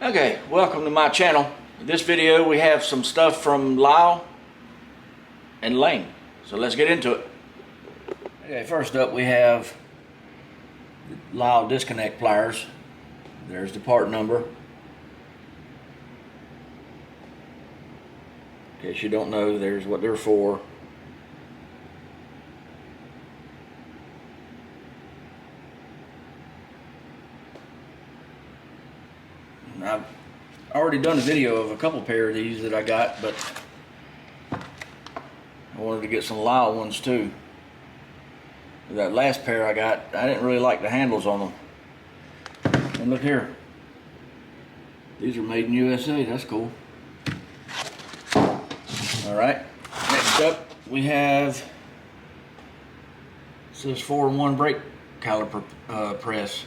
Okay, welcome to my channel. In this video we have some stuff from Lisle and Lane. So let's get into it. Okay, first up we have the Lisle disconnect pliers. There's the part number. In case you don't know, there's what they're for. I've already done a video of a couple pair of these that I got, but I wanted to get some Lisle ones too. That last pair I got, I didn't really like the handles on them. And look here, these are made in USA. That's cool. All right, next up we have, it says 4-in-1 brake caliper press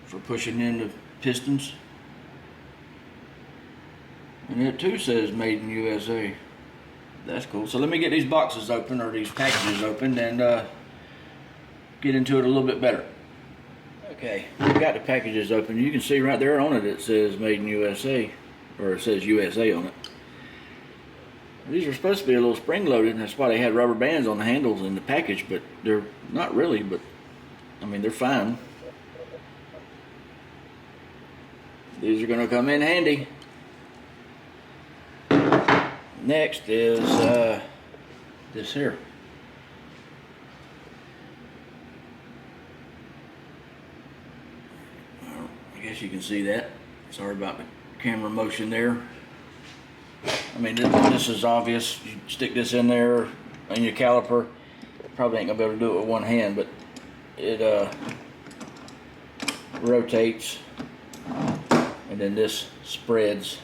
for pushing in the pistons, and it too says made in USA. That's cool. So let me get these boxes open, or these packages opened, and get into it a little bit better. Okay, we've got the packages open. You can see right there on it, it says made in USA, or it says USA on it. These are supposed to be a little spring loaded, and that's why they had rubber bands on the handles in the package, but they're not really, but I mean, they're fine. These are going to come in handy. Next is this here. I guess you can see that. Sorry about the camera motion there. I mean, this is obvious. You stick this in there in your caliper. Probably ain't gonna be able to do it with one hand, but it rotates. And then this spreads,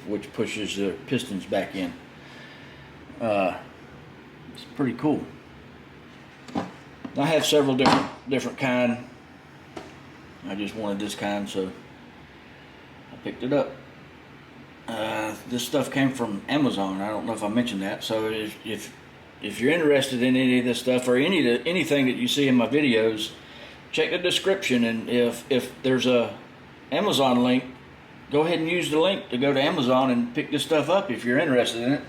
which pushes the pistons back in. It's pretty cool. I have several different kind. I just wanted this kind, so I picked it up. This stuff came from Amazon. I don't know if I mentioned that. So if you're interested in any of this stuff, or anything that you see in my videos, check the description, and if there's a Amazon link, go ahead and use the link to go to Amazon and pick this stuff up if you're interested in it.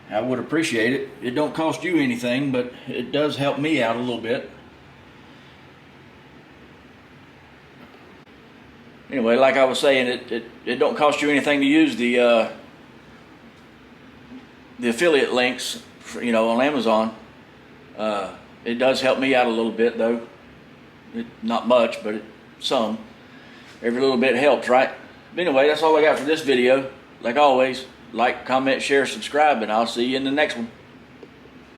I would appreciate it. It don't cost you anything, but it does help me out a little bit. Anyway, like I was saying, it don't cost you anything to use the affiliate links, for, on Amazon. It does help me out a little bit, though. Not much, but some. Every little bit helps, right? But anyway, that's all I got for this video. Like always, like, comment, share, subscribe, and I'll see you in the next one.